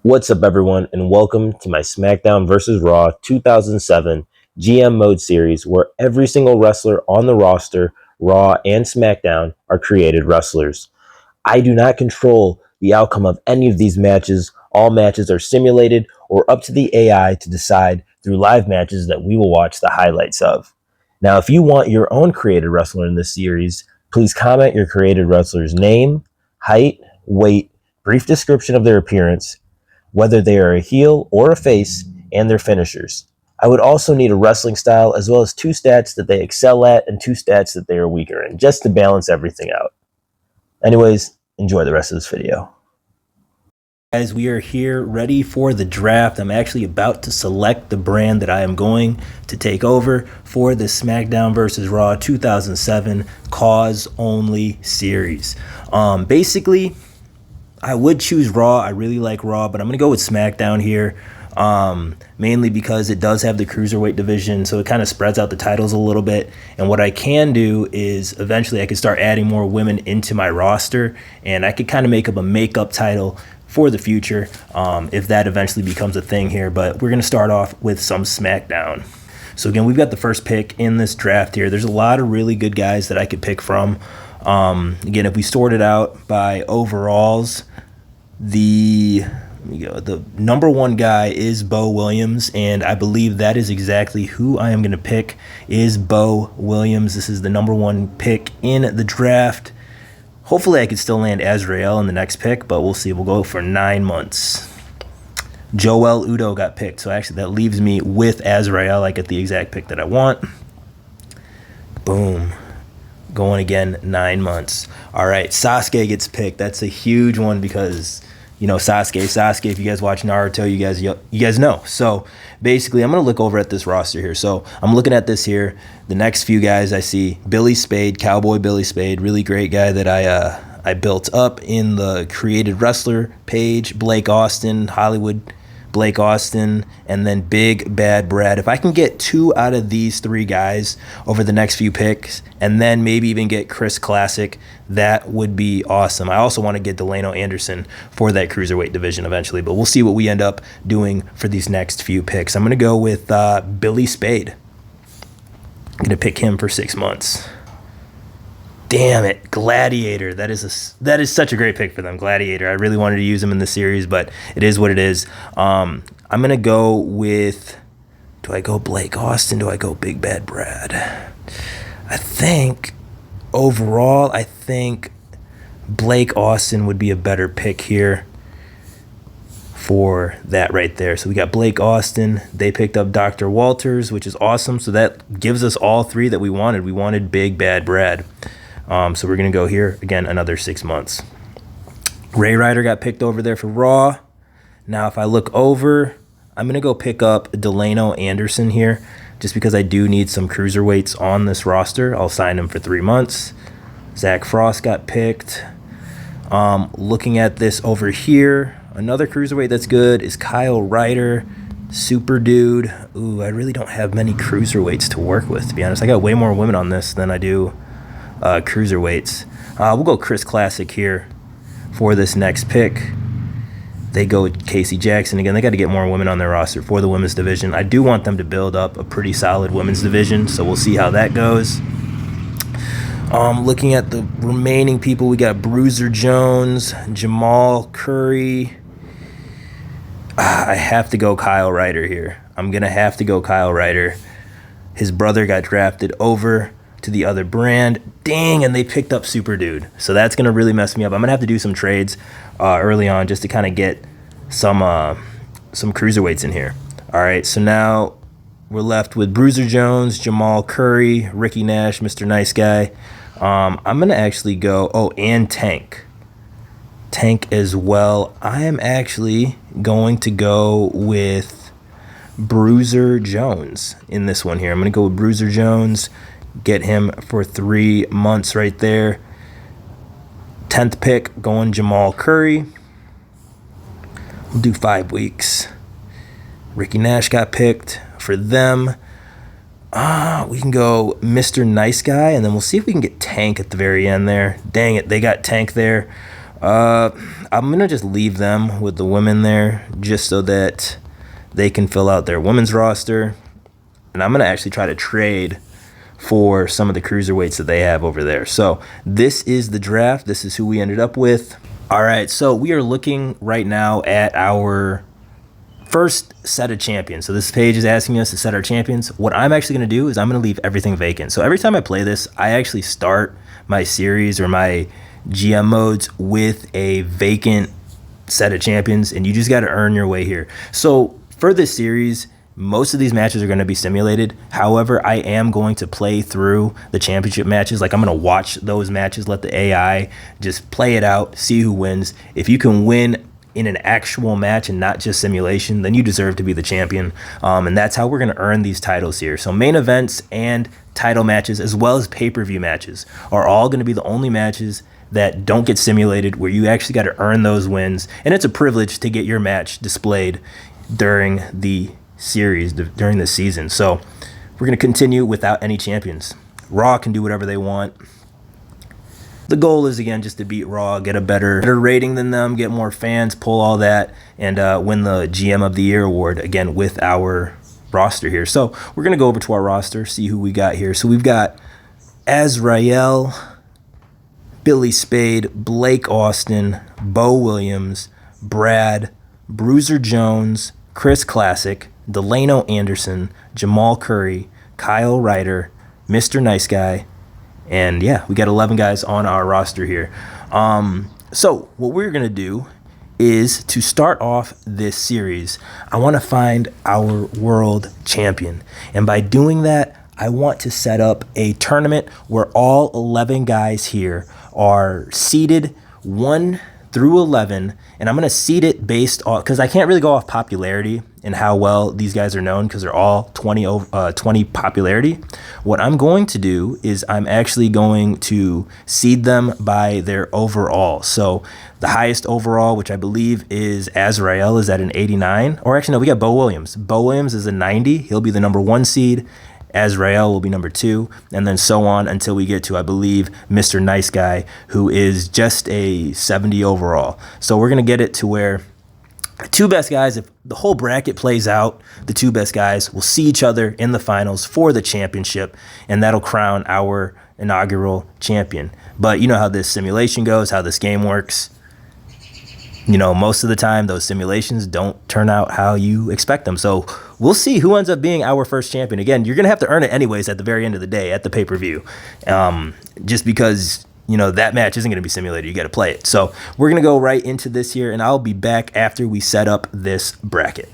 What's up, everyone, and welcome to my Smackdown vs. Raw 2007 GM Mode series, where every single wrestler on the roster, Raw and Smackdown, are created wrestlers. I do not control the outcome of any of these matches. All matches are simulated or up to the AI to decide through live matches that we will watch the highlights of. Now, if you want your own created wrestler in this series, please comment your created wrestler's name, height, weight, brief description of their appearance, whether they are a heel or a face, and their finishers. I would also need a wrestling style as well as 2 stats that they excel at and 2 stats that they are weaker in, just to balance everything out. Anyways, enjoy the rest of this video. Guys, we are here ready for the draft. I'm actually about to select the brand that I am going to take over for the Smackdown vs. Raw 2007 CAWs only series. Basically, I would choose Raw. I really like Raw, but I'm going to go with Smackdown here, mainly because it does have the Cruiserweight division, so it kind of spreads out the titles a little bit. And what I can do is eventually I could start adding more women into my roster, and I could kind of make up a makeup title for the future if that eventually becomes a thing here. But we're going to start off with some Smackdown. So again, we've got the first pick in this draft here. There's a lot of really good guys that I could pick from. Again, if we sort it out by overalls, the number one guy is Bo Williams, and I believe that is exactly who I am going to pick, is Bo Williams. This is the number one pick in the draft. Hopefully I could still land Azrael in the next pick, but we'll see. We'll go for 9 months. Joel Udo got picked, so actually that leaves me with Azrael. I get the exact pick that I want. Boom. Going again, 9 months. All right, Sasuke gets picked. That's a huge one because, you know, Sasuke, if you guys watch Naruto, you guys know. So basically, I'm going to look over at this roster here. So I'm looking at this here. The next few guys I see, Billy Spade, Cowboy Billy Spade, really great guy that I built up in the created wrestler page. Blake Austin, Hollywood Blake Austin, and then Big Bad Brad. If I can get 2 out of these 3 guys over the next few picks, and then maybe even get Chris Classic, that would be awesome. I also want to get Delano Anderson for that Cruiserweight division eventually, but we'll see what we end up doing for these next few picks. I'm going to go with Billy Spade. I'm going to pick him for 6 months. Damn it, Gladiator. That is such a great pick for them, Gladiator. I really wanted to use him in the series, but it is what it is. I'm going to go with, do I go Blake Austin? Do I go Big Bad Brad? I think, overall, Blake Austin would be a better pick here for that right there. So we got Blake Austin. They picked up Dr. Walters, which is awesome. So that gives us all 3 that we wanted. We wanted Big Bad Brad. So we're going to go here, again, another 6 months. Ray Ryder got picked over there for Raw. Now, if I look over, I'm going to go pick up Delano Anderson here, just because I do need some cruiserweights on this roster. I'll sign him for 3 months. Zach Frost got picked. Looking at this over here, another cruiserweight that's good is Kyle Ryder, Super Dude. Ooh, I really don't have many cruiserweights to work with, to be honest. I got way more women on this than I do cruiserweights. We'll go Chris Classic here for this next pick. They go with Casey Jackson. Again, they got to get more women on their roster for the women's division. I do want them to build up a pretty solid women's division, so we'll see how that goes. Looking at the remaining people, we got Bruiser Jones, Jamal Curry. I have to go Kyle Ryder here. I'm going to have to go Kyle Ryder. His brother got drafted over to the other brand. Dang, and they picked up Super Dude. So that's going to really mess me up. I'm going to have to do some trades early on just to kind of get some cruiserweights in here. All right, so now we're left with Bruiser Jones, Jamal Curry, Ricky Nash, Mr. Nice Guy. I'm going to actually go, and Tank. Tank as well. I am actually going to go with Bruiser Jones in this one here. I'm going to go with Bruiser Jones. Get him for 3 months right there. 10th pick, going Jamal Curry. We'll do 5 weeks. Ricky Nash got picked for them. We can go Mr. Nice Guy, and then we'll see if we can get Tank at the very end there. Dang it, they got Tank there. I'm gonna just leave them with the women there, just so that they can fill out their women's roster. And I'm gonna actually try to trade for some of the cruiserweights that they have over there. So this is the draft. This is who we ended up with. All right, so we are looking right now at our first set of champions. So this page is asking us to set our champions. What I'm actually going to do is I'm going to leave everything vacant. So every time I play this, I actually start my series or my GM modes with a vacant set of champions, and you just got to earn your way here. So for this series, most of these matches are going to be simulated. However, I am going to play through the championship matches. Like, I'm going to watch those matches, let the AI just play it out, see who wins. If you can win in an actual match and not just simulation, then you deserve to be the champion. And that's how we're going to earn these titles here. So main events and title matches, as well as pay-per-view matches, are all going to be the only matches that don't get simulated, where you actually got to earn those wins. And it's a privilege to get your match displayed during the series, during the season. So we're going to continue without any champions. Raw can do whatever they want. The goal is, again, just to beat Raw, get a better rating than them, get more fans, pull all that, and win the GM of the Year award, again, with our roster here. So we're going to go over to our roster, see who we got here. So we've got Azrael, Billy Spade, Blake Austin, Bo Williams, Brad, Bruiser Jones, Chris Classic, Delano Anderson, Jamal Curry, Kyle Ryder, Mr. Nice Guy, and yeah, we got 11 guys on our roster here. So what we're going to do is, to start off this series, I want to find our world champion. And by doing that, I want to set up a tournament where all 11 guys here are seeded 1 through 11, and I'm going to seed it based on, because I can't really go off popularity and how well these guys are known, because they're all 20 popularity. What I'm going to do is I'm actually going to seed them by their overall. So the highest overall, which I believe is Azrael, is at an 89. Or actually, no, we got Bo Williams. Bo Williams is a 90. He'll be the number 1 seed. Azrael will be number 2, and then so on until we get to, I believe, Mr. Nice Guy, who is just a 70 overall. So we're going to get it to where the 2 best guys, if the whole bracket plays out, the 2 best guys will see each other in the finals for the championship, and that'll crown our inaugural champion. But you know how this simulation goes, how this game works. You know, most of the time, those simulations don't turn out how you expect them. So we'll see who ends up being our first champion. Again, you're going to have to earn it anyways at the very end of the day at the pay-per-view. Just because, you know, that match isn't going to be simulated. You got to play it. So we're going to go right into this here, and I'll be back after we set up this bracket.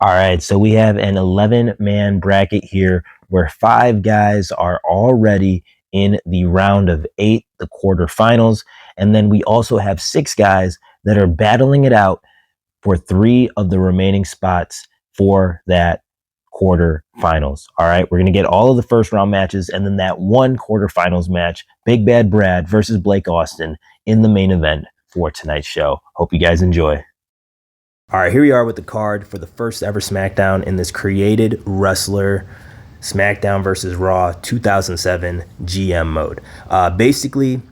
All right, so we have an 11-man bracket here where 5 guys are already in the round of 8, the quarterfinals. And then we also have 6 guys that are battling it out for 3 of the remaining spots for that quarterfinals. All right, we're going to get all of the first round matches, and then that one quarterfinals match, Big Bad Brad versus Blake Austin, in the main event for tonight's show. Hope you guys enjoy. All right, here we are with the card for the first ever SmackDown in this created wrestler SmackDown versus Raw 2007 GM mode. Basically,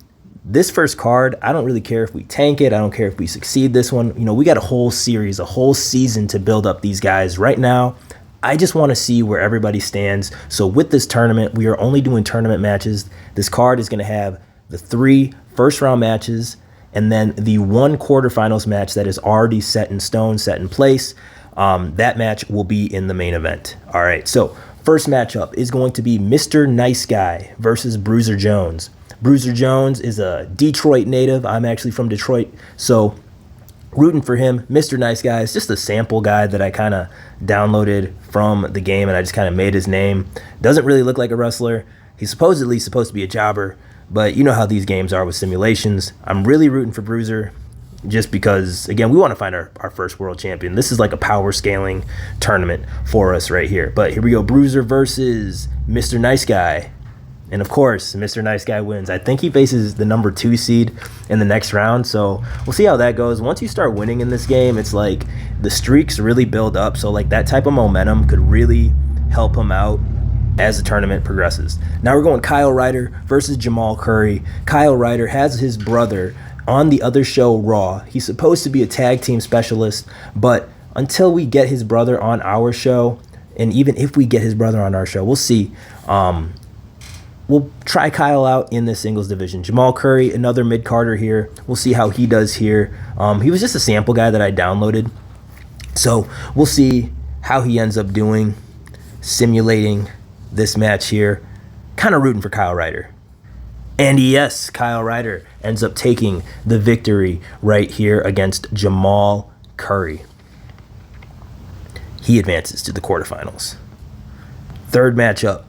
this first card, I don't really care if we tank it. I don't care if we succeed this one. You know, we got a whole series, a whole season to build up these guys. Right now, I just want to see where everybody stands. So with this tournament, we are only doing tournament matches. This card is going to have the 3 first round matches, and then the 1 quarterfinals match that is already set in stone, set in place. That match will be in the main event. All right, so first matchup is going to be Mr. Nice Guy versus Bruiser Jones. Bruiser Jones is a Detroit native. I'm actually from Detroit, so rooting for him. Mr. Nice Guy is just a sample guy that I kind of downloaded from the game, and I just kind of made his name. Doesn't really look like a wrestler. He's supposedly supposed to be a jobber, but you know how these games are with simulations. I'm really rooting for Bruiser just because, again, we want to find our first world champion. This is like a power scaling tournament for us right here. But here we go, Bruiser versus Mr. Nice Guy. And of course, Mr. Nice Guy wins. I think he faces the number 2 seed in the next round, so we'll see how that goes. Once you start winning in this game, it's like the streaks really build up, so like that type of momentum could really help him out as the tournament progresses. Now we're going Kyle Ryder versus Jamal Curry. Kyle Ryder has his brother on the other show, Raw. He's supposed to be a tag team specialist, but until we get his brother on our show, and even if we get his brother on our show, we'll see. We'll try Kyle out in the singles division. Jamal Curry, another mid-carder here. We'll see how he does here. He was just a sample guy that I downloaded. So we'll see how he ends up doing, simulating this match here. Kind of rooting for Kyle Ryder. And yes, Kyle Ryder ends up taking the victory right here against Jamal Curry. He advances to the quarterfinals. Third matchup.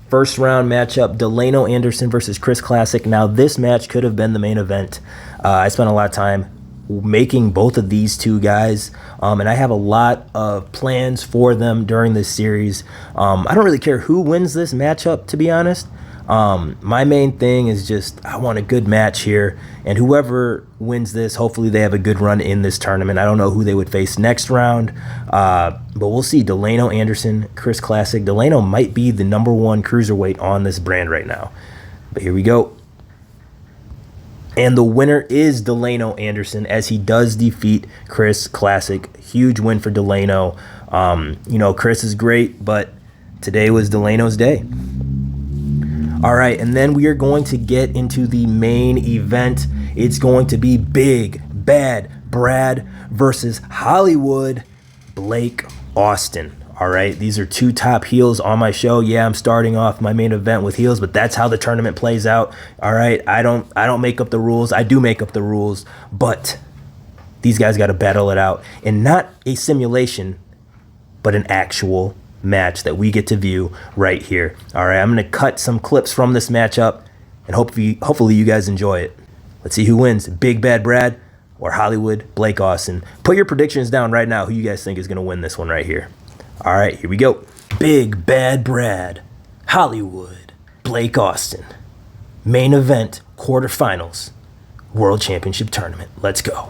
First round matchup, Delano Anderson versus Chris Classic. Now this match could have been the main event. I spent a lot of time making both of these two guys, and I have a lot of plans for them during this series. I don't really care who wins this matchup, to be honest. My main thing is just I want a good match here, and whoever wins this, hopefully they have a good run in this tournament. I don't know who they would face next round, but we'll see. Delano Anderson, Chris Classic. Delano might be the #1 cruiserweight on this brand right now, but here we go. And the winner is Delano Anderson as he does defeat Chris Classic. Huge win for Delano. Chris is great, but today was Delano's day. All right, and then we are going to get into the main event. It's going to be Big Bad Brad versus Hollywood Blake Austin. All right, these are two top heels on my show. Yeah, I'm starting off my main event with heels, but that's how the tournament plays out. All right, I don't make up the rules. I do make up the rules, but these guys got to battle it out, and not a simulation, but an actual match that we get to view right here. All right, I'm going to cut some clips from this matchup, and hopefully you guys enjoy it. Let's see who wins, Big Bad Brad or Hollywood Blake Austin. Put your predictions down right now who you guys think is going to win this one right here. All right, here we go. Big Bad Brad, Hollywood Blake Austin. Main event, quarterfinals, World Championship Tournament. Let's go.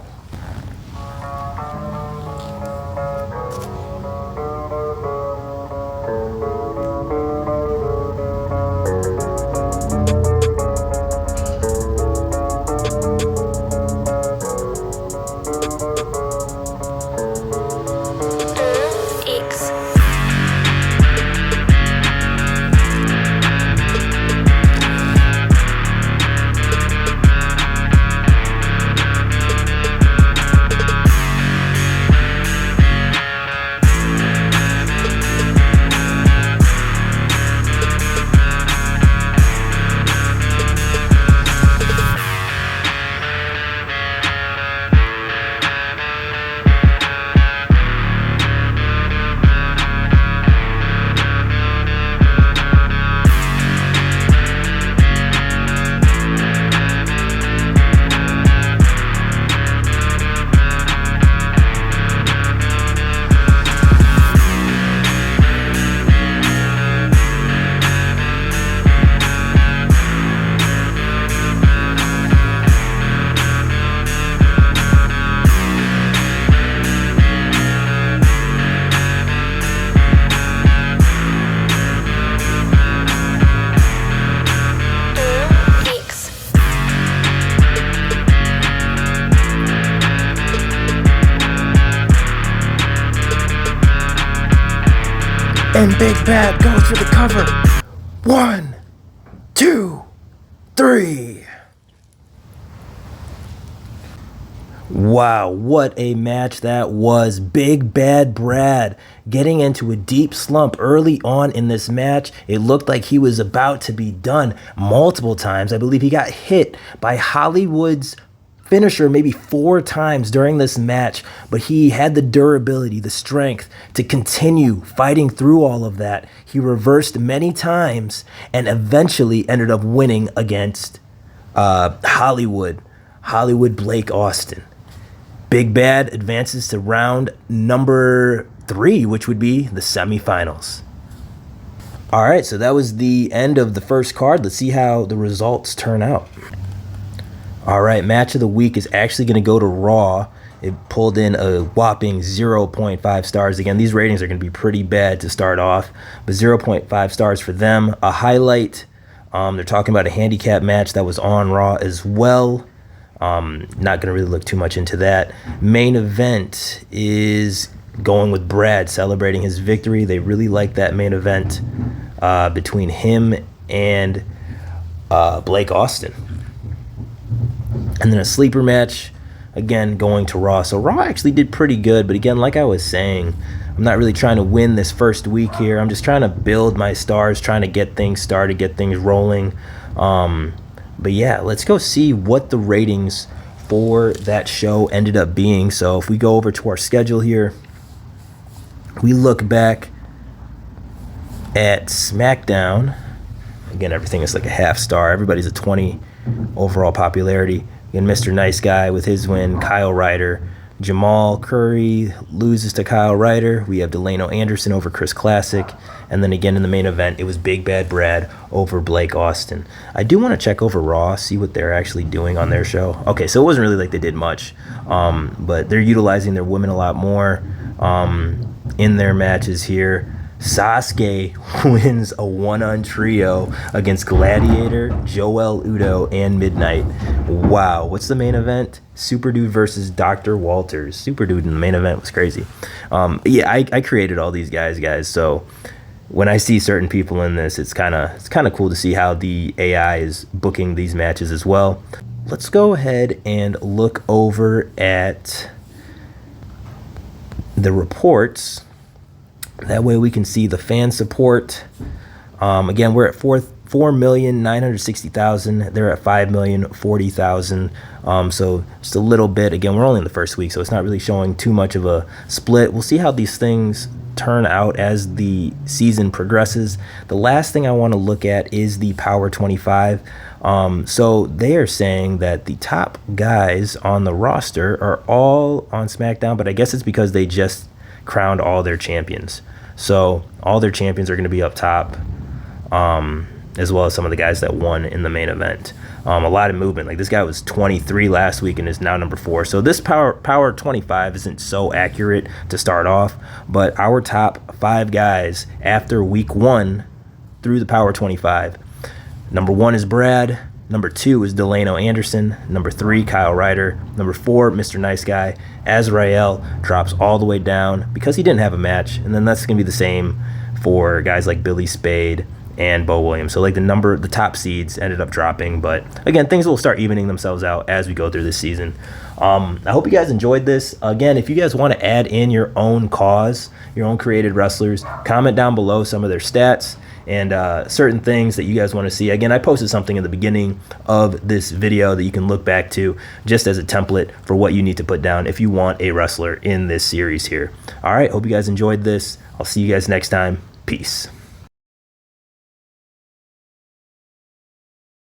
And Big Bad goes for the cover. 1, 2, 3. Wow, what a match that was. Big Bad Brad getting into a deep slump early on in this match. It looked like he was about to be done multiple times. I believe he got hit by Hollywood's finisher maybe 4 times during this match, but he had the durability, the strength to continue fighting through all of that. He reversed many times and eventually ended up winning against Hollywood Blake Austin. Big Bad advances to round number 3, which would be the semifinals. All right, so that was the end of the first card. Let's see how the results turn out. All right, match of the week is actually going to go to Raw, It pulled in a whopping 0.5 stars. Again, these ratings are going to be pretty bad to start off, but 0.5 stars for them. A highlight, they're talking about a handicap match that was on Raw as well. Not going to really look too much into that. Main event is going with Brad celebrating his victory. They really like that main event between him and Blake Austin. And then a sleeper match, again, going to Raw. So Raw actually did pretty good, but again, like I was saying, I'm not really trying to win this first week here. I'm just trying to build my stars, trying to get things started, get things rolling. But yeah, let's go see what the ratings for that show ended up being. So if we go over to our schedule here, we look back at SmackDown. Again, everything is like a half star. Everybody's a 20 overall popularity. Again, Mr. Nice Guy with his win, Kyle Ryder. Jamal Curry loses to Kyle Ryder. We have Delano Anderson over Chris Classic. And then again in the main event, it was Big Bad Brad over Blake Austin. I do want to check over Raw, see what they're actually doing on their show. Okay, so it wasn't really like they did much, but they're utilizing their women a lot more in their matches here. Sasuke wins a one-on trio against Gladiator, Joel Udo, and Midnight. Wow, what's the main event? Super Dude versus Dr. Walters. Super Dude in the main event was crazy. Yeah, I created all these guys. So when I see certain people in this, it's kind of cool to see how the AI is booking these matches as well. Let's go ahead and look over at the reports. That way we can see the fan support. Again, we're at 4,960,000. They're at 5,040,000. So just a little bit. Again, we're only in the first week, so it's not really showing too much of a split. We'll see how these things turn out as the season progresses. The last thing I want to look at is the Power 25. So they are saying that the top guys on the roster are all on SmackDown, but I guess it's because they just crowned all their champions. So all their champions are going to be up top, as well as some of the guys that won in the main event. A lot of movement. Like this guy was 23 last week and is now number 4. So this Power 25 isn't so accurate to start off, but our top 5 guys after week 1 through the Power 25. Number 1 is Brad. Number 2 is Delano Anderson. Number 3, Kyle Ryder. Number 4, Mr. Nice Guy. Azrael drops all the way down because he didn't have a match. And then that's going to be the same for guys like Billy Spade and Bo Williams. So like the top seeds ended up dropping. But again, things will start evening themselves out as we go through this season. I hope you guys enjoyed this. Again, if you guys want to add in your own CAWs, your own created wrestlers, comment down below some of their stats and certain things that you guys want to see. Again, I posted something in the beginning of this video that you can look back to just as a template for what you need to put down if you want a wrestler in this series here. All right, hope you guys enjoyed this. I'll see you guys next time. Peace.